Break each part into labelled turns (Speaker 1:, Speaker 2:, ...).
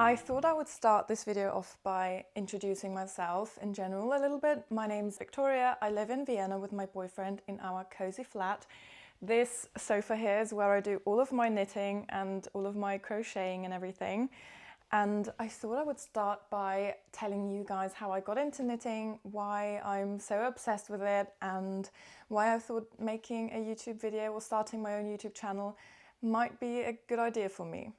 Speaker 1: I thought I would start this video off by introducing myself in general a little bit. My name's Victoria. I live in Vienna with my boyfriend in our cozy flat. This sofa here is where I do all of my knitting and all of my crocheting and everything. And I thought I would start by telling you guys how I got into knitting, why I'm so obsessed with it, and why I thought making a YouTube video or starting my own YouTube channel might be a good idea for me.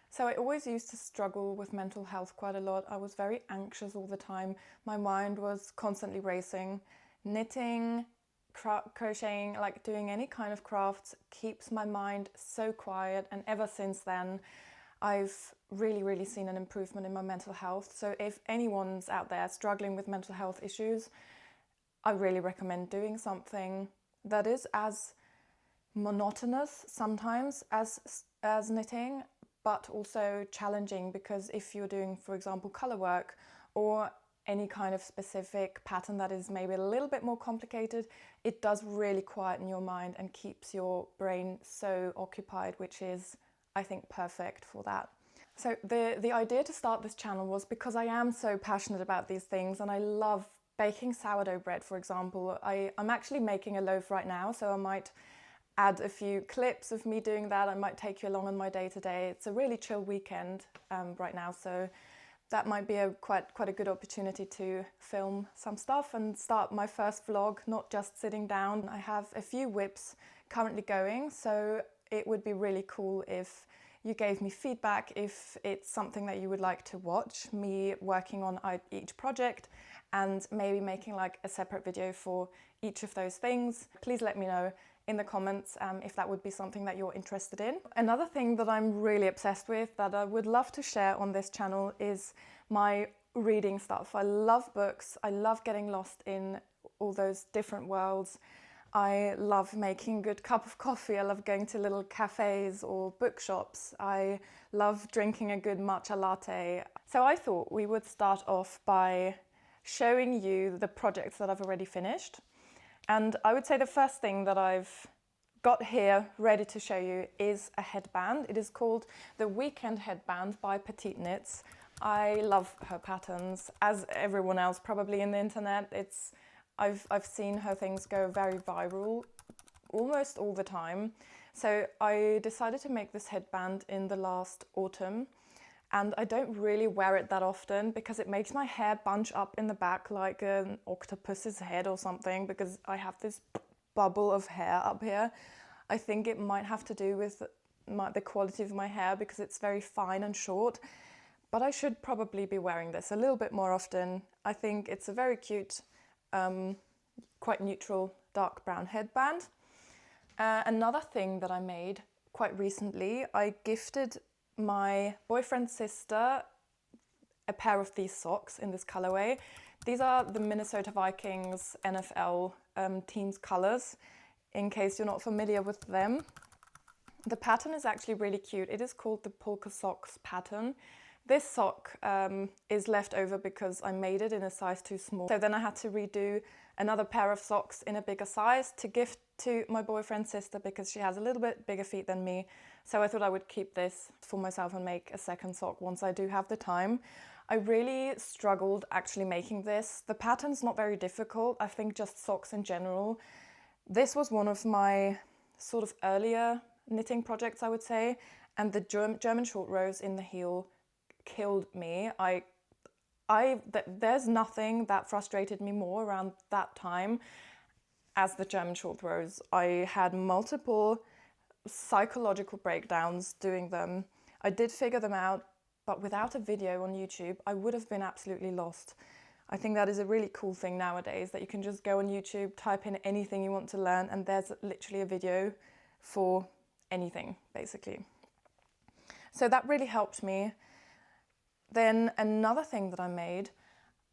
Speaker 1: So I always used to struggle with mental health quite a lot. I was very anxious all the time. My mind was constantly racing. Knitting, crocheting, like doing any kind of crafts keeps my mind so quiet. And ever since then, I've really seen an improvement in my mental health. So if anyone's out there struggling with mental health issues, I really recommend doing something that is as monotonous sometimes as knitting, but also challenging, because if you're doing, for example, color work or any kind of specific pattern that is maybe a little bit more complicated, it does really quieten your mind and keeps your brain so occupied, which is, I think, perfect for that. So the idea to start this channel was because I am so passionate about these things and I love baking sourdough bread, for example. I'm actually making a loaf right now, so I might add a few clips of me doing that. I might take you along on my day-to-day. It's a really chill weekend right now, so that might be quite a good opportunity to film some stuff and start my first vlog, not just sitting down. I have a few whips currently going, so it would be really cool if you gave me feedback if it's something that you would like to watch, me working on each project and maybe making like a separate video for each of those things. Please let me know in the comments if that would be something that you're interested in. Another thing that I'm really obsessed with that I would love to share on this channel is my reading stuff. I love books. I love getting lost in all those different worlds. I love making a good cup of coffee. I love going to little cafes or bookshops. I love drinking a good matcha latte. So I thought we would start off by showing you the projects that I've already finished. And I would say the first thing that I've got here ready to show you is a headband. It is called the Weekend Headband by Petite Knits. I love her patterns, as everyone else probably in the internet. I've seen her things go very viral almost all the time. So I decided to make this headband in the last autumn. And I don't really wear it that often because it makes my hair bunch up in the back like an octopus's head or something, because I have this bubble of hair up here. I think it might have to do with the quality of my hair because it's very fine and short, but I should probably be wearing this a little bit more often. I think it's a very cute, quite neutral dark brown headband. Another thing that I made quite recently, I gifted my boyfriend's sister a pair of these socks in this colorway. These are the Minnesota Vikings NFL team's colors, in case you're not familiar with them. The pattern is actually really cute. It is called the polka socks pattern. This sock is left over because I made it in a size too small. So then I had to redo another pair of socks in a bigger size to gift to my boyfriend's sister because she has a little bit bigger feet than me. So I thought I would keep this for myself and make a second sock once I do have the time. I really struggled actually making this. The pattern's not very difficult. I think just socks in general. This was one of my sort of earlier knitting projects, I would say. And the German short rows in the heel killed me. There's nothing that frustrated me more around that time as the German short rows. I had multiple psychological breakdowns doing them. I did figure them out, but without a video on YouTube, I would have been absolutely lost. I think that is a really cool thing nowadays, that you can just go on YouTube, type in anything you want to learn, and there's literally a video for anything, basically. So that really helped me. Then another thing that I made,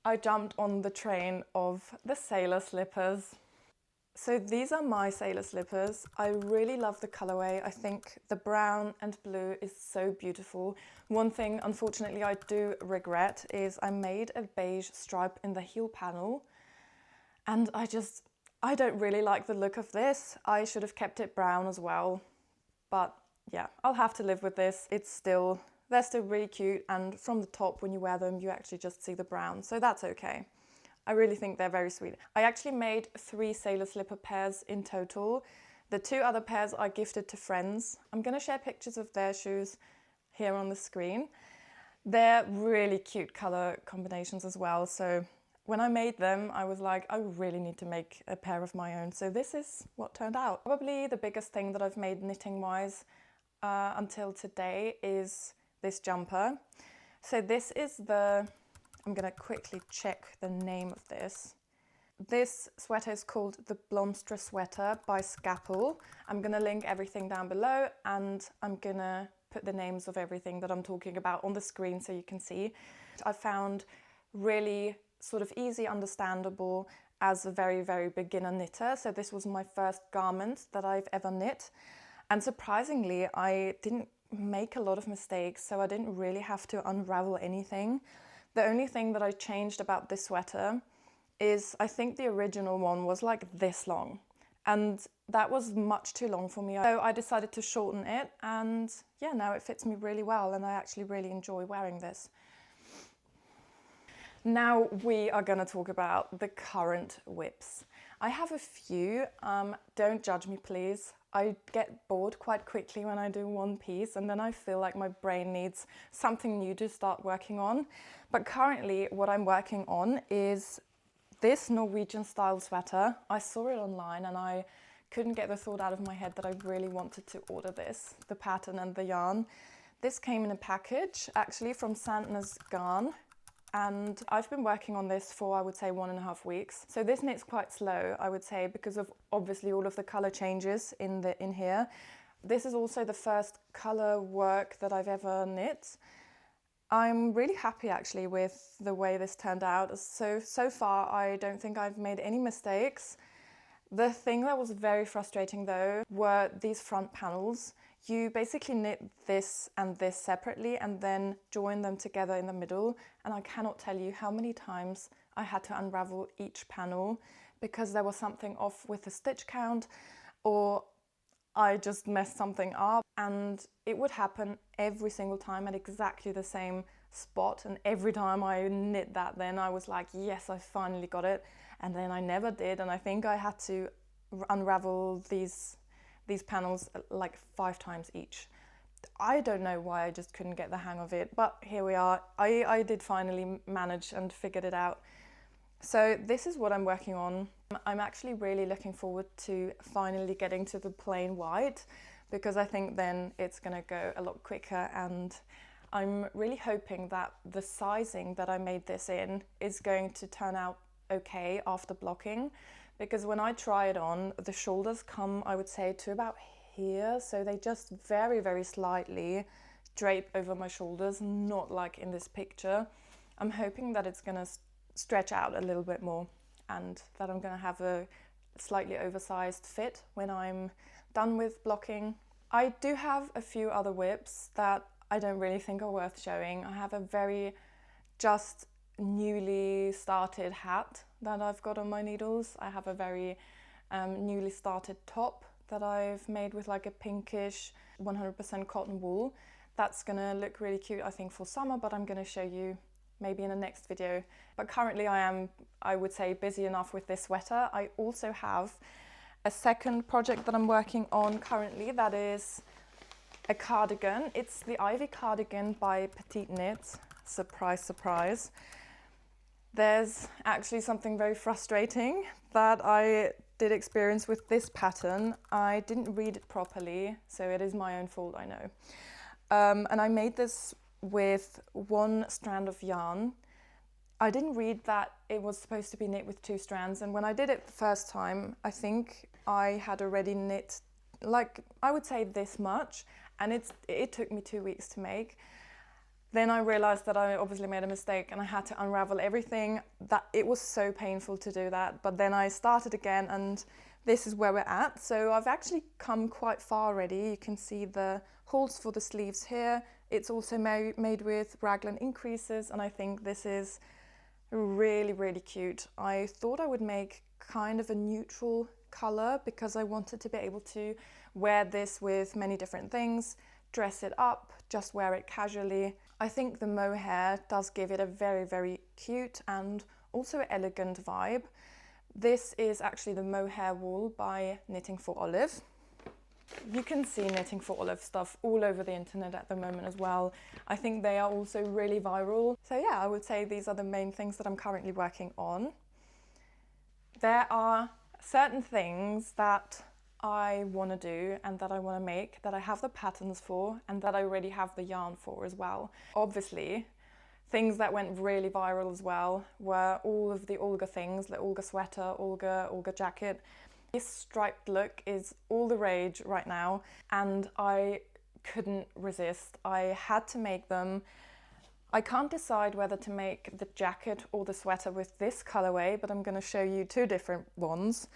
Speaker 1: I jumped on the train of the sailor slippers. So these are my sailor slippers. I really love the colorway. I think the brown and blue is so beautiful. One thing, unfortunately, I do regret is I made a beige stripe in the heel panel, and I don't really like the look of this. I should have kept it brown as well, but yeah, I'll have to live with this. It's still they're still really cute, and from the top when you wear them you actually just see the brown, so that's okay. I really think they're very sweet. I actually made 3 sailor slipper pairs in total. The 2 other pairs I gifted to friends. I'm going to share pictures of their shoes here on the screen. They're really cute color combinations as well, so when I made them I was like, I really need to make a pair of my own, so this is what turned out. Probably the biggest thing that I've made knitting wise until today is this jumper. So this is the, I'm gonna quickly check the name of this. This sweater is called the Blomstra Sweater by Scapple. I'm gonna link everything down below, and I'm gonna put the names of everything that I'm talking about on the screen so you can see. I found really sort of easy, understandable as a very, very beginner knitter. So this was my first garment that I've ever knit. And surprisingly, I didn't make a lot of mistakes, so I didn't really have to unravel anything. The only thing that I changed about this sweater is I think the original one was like this long, and that was much too long for me. So I decided to shorten it, and yeah, now it fits me really well, and I actually really enjoy wearing this. Now we are going to talk about the current whips. I have a few, don't judge me please. I get bored quite quickly when I do one piece, and then I feel like my brain needs something new to start working on. But currently what I'm working on is this Norwegian style sweater. I saw it online and I couldn't get the thought out of my head that I really wanted to order this, the pattern and the yarn. This came in a package actually from Sandnes Garn, and I've been working on this for, I would say, 1.5 weeks. So this knits quite slow, I would say, because of obviously all of the color changes in here. This is also the first color work that I've ever knit. I'm really happy actually with the way this turned out. So far I don't think I've made any mistakes. The thing that was very frustrating though were these front panels. You basically knit this and this separately and then join them together in the middle, and I cannot tell you how many times I had to unravel each panel because there was something off with the stitch count, or I just messed something up, and it would happen every single time at exactly the same spot, and every time I knit that then I was like, yes, I finally got it, and then I never did, and I think I had to unravel these panels like 5 times each. I don't know why I just couldn't get the hang of it, but here we are. I did finally manage and figured it out. So this is what I'm working on. I'm actually really looking forward to finally getting to the plain white, because I think then it's gonna go a lot quicker, and I'm really hoping that the sizing that I made this in is going to turn out okay after blocking, because when I try it on, the shoulders come, I would say, to about here, so they just very, very slightly drape over my shoulders, not like in this picture. I'm hoping that it's gonna stretch out a little bit more, and that I'm gonna have a slightly oversized fit when I'm done with blocking. I do have a few other whips that I don't really think are worth showing. I have a very just newly started hat that I've got on my needles. I have a very newly started top that I've made with like a pinkish 100% cotton wool. That's gonna look really cute, I think, for summer, but I'm gonna show you maybe in the next video. But currently I am, I would say, busy enough with this sweater. I also have a second project that I'm working on currently that is a cardigan. It's the Ivy cardigan by Petite Knit. Surprise, surprise. There's actually something very frustrating that I did experience with this pattern. I didn't read it properly, so it is my own fault, I know. And I made this with 1 strand of yarn. I didn't read that it was supposed to be knit with 2 strands, and when I did it the first time, I think I had already knit, like, I would say this much, and it took me 2 weeks to make. Then I realized that I obviously made a mistake and I had to unravel everything. That it was so painful to do that, but then I started again, and this is where we're at. So I've actually come quite far already. You can see the holes for the sleeves here. It's also made with raglan increases, and I think this is really, really cute. I thought I would make kind of a neutral color because I wanted to be able to wear this with many different things. dress it up, just wear it casually. I think the mohair does give it a very, very cute and also elegant vibe. This is actually the mohair wool by Knitting for Olive. You can see Knitting for Olive stuff all over the internet at the moment as well. I think they are also really viral. So yeah, I would say these are the main things that I'm currently working on. There are certain things that I want to do and that I want to make, that I have the patterns for and that I already have the yarn for as well. Obviously, things that went really viral as well were all of the Olga things, the Olga sweater, Olga jacket. This striped look is all the rage right now and I couldn't resist. I had to make them. I can't decide whether to make the jacket or the sweater with this colorway, but I'm going to show you two different ones.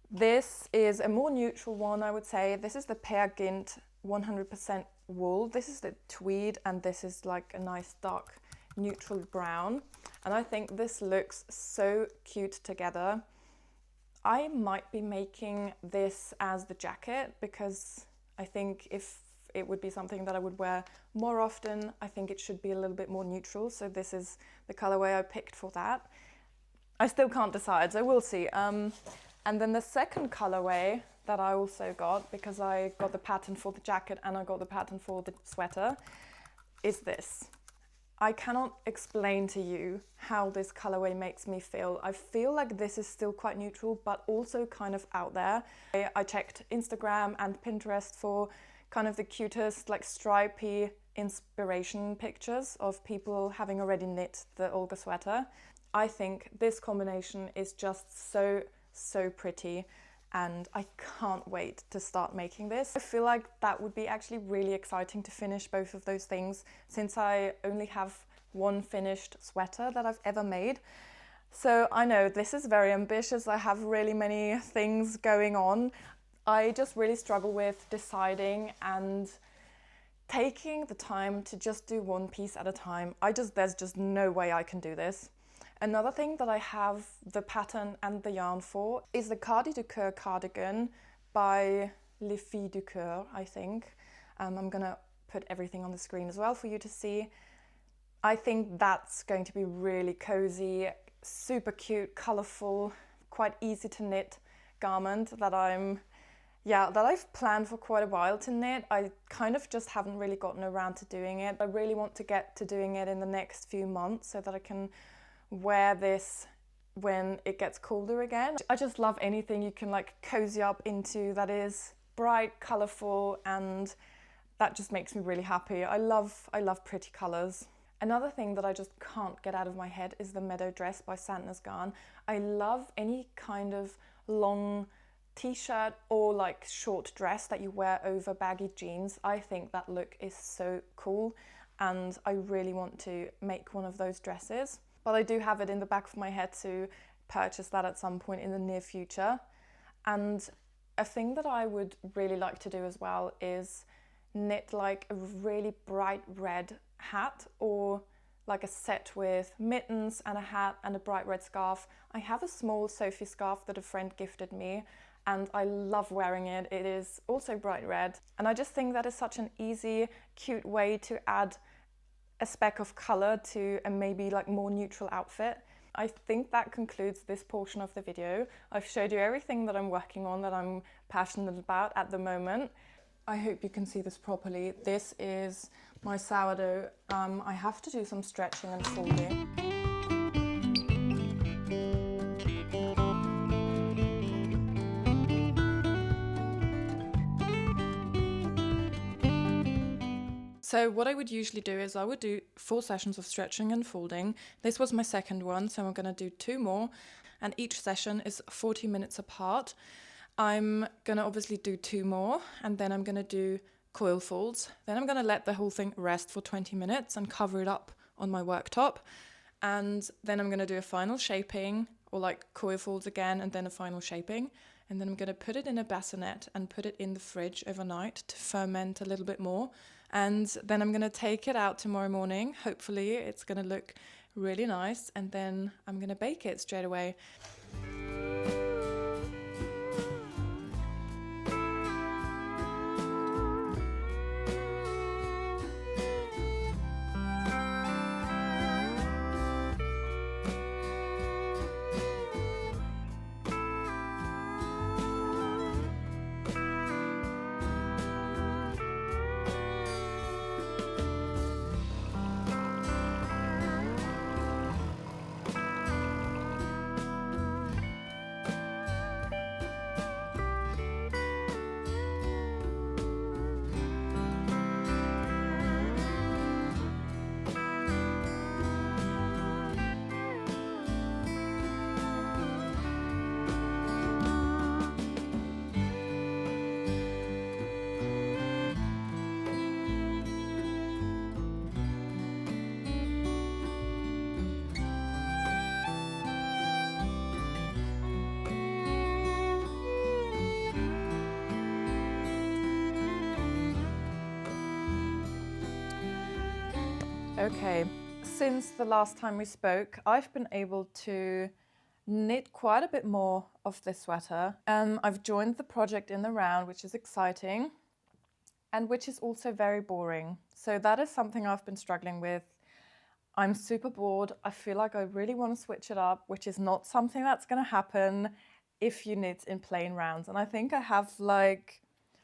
Speaker 1: This is a more neutral one, I would say. This is the Peer Gynt 100% wool. This is the tweed and this is like a nice dark neutral brown. And I think this looks so cute together. I might be making this as the jacket because I think if it would be something that I would wear more often, I think it should be a little bit more neutral. So this is the colorway I picked for that. I still can't decide, so we'll see. And then the second colorway that I also got, because I got the pattern for the jacket and I got the pattern for the sweater, is this. I cannot explain to you how this colorway makes me feel. I feel like this is still quite neutral, but also kind of out there. I checked Instagram and Pinterest for kind of the cutest, like stripy inspiration pictures of people having already knit the Olga sweater. I think this combination is just so pretty and I can't wait to start making this. I feel like that would be actually really exciting to finish both of those things since I only have one finished sweater that I've ever made. So I know this is very ambitious. I have really many things going on. I just really struggle with deciding and taking the time to just do one piece at a time. There's just no way I can do this. Another thing that I have the pattern and the yarn for is the Cardi du Coeur cardigan by Les Filles du Coeur, I think. I'm gonna put everything on the screen as well for you to see. I think that's going to be really cozy, super cute, colorful, quite easy to knit garment that I've planned for quite a while to knit. I kind of just haven't really gotten around to doing it. I really want to get to doing it in the next few months so that I can wear this when it gets colder again. I just love anything you can like cozy up into that is bright, colorful, and that just makes me really happy. I love pretty colors. Another thing that I just can't get out of my head is the Meadow Dress by Sandnes Garn. I love any kind of long t-shirt or like short dress that you wear over baggy jeans. I think that look is so cool and I really want to make one of those dresses. But I do have it in the back of my head to purchase that at some point in the near future. And a thing that I would really like to do as well is knit like a really bright red hat or like a set with mittens and a hat and a bright red scarf. I have a small Sophie scarf that a friend gifted me and I love wearing it. It is also bright red. And I just think that is such an easy, cute way to add a speck of color to a maybe like more neutral outfit. I think that concludes this portion of the video. I've showed you everything that I'm working on that I'm passionate about at the moment. I hope you can see this properly. This is my sourdough. I have to do some stretching and folding. So what I would usually do is I would do 4 sessions of stretching and folding. This was my second one, so I'm going to do 2 more, and each session is 40 minutes apart. I'm going to obviously do 2 more, and then I'm going to do coil folds. Then I'm going to let the whole thing rest for 20 minutes and cover it up on my worktop. And then I'm going to do a final shaping, or like coil folds again, and then a final shaping. And then I'm going to put it in a bassinet and put it in the fridge overnight to ferment a little bit more. And then I'm going to take it out tomorrow morning. Hopefully it's going to look really nice. And then I'm going to bake it straight away. Okay, since the last time we spoke, I've been able to knit quite a bit more of this sweater. I've joined the project in the round, which is exciting and which is also very boring. So that is something I've been struggling with. I'm super bored. I feel like I really want to switch it up, which is not something that's going to happen if you knit in plain rounds. And I think I have like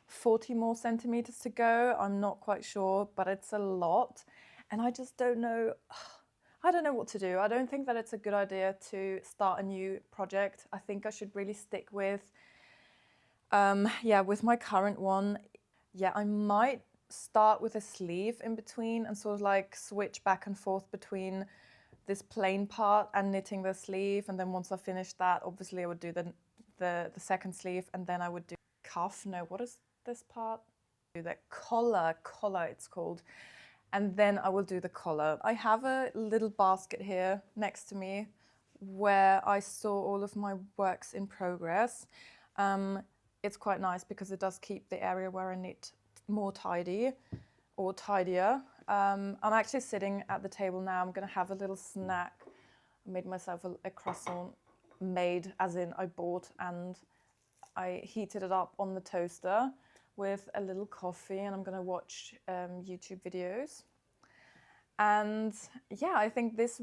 Speaker 1: 40 more centimeters to go. I'm not quite sure, but it's a lot. And I just don't know. I don't know what to do. I don't think that it's a good idea to start a new project. I think I should really stick with, with my current one. Yeah, I might start with a sleeve in between and sort of like switch back and forth between this plain part and knitting the sleeve. And then once I finish that, obviously I would do the second sleeve, and then I would do cuff. No, what is this part? Do the collar it's called. And then I will do the collar. I have a little basket here next to me where I store all of my works in progress. It's quite nice because it does keep the area where I knit more tidy or tidier. I'm actually sitting at the table now. I'm going to have a little snack. I made myself a croissant, made as in I bought, and I heated it up on the toaster with a little coffee, and I'm going to watch YouTube videos. And yeah, I think this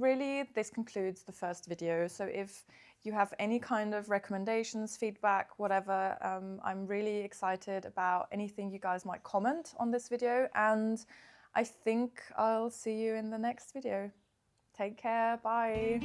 Speaker 1: concludes the first video. So if you have any kind of recommendations, feedback, whatever, I'm really excited about anything you guys might comment on this video. And I think I'll see you in the next video. Take care, bye.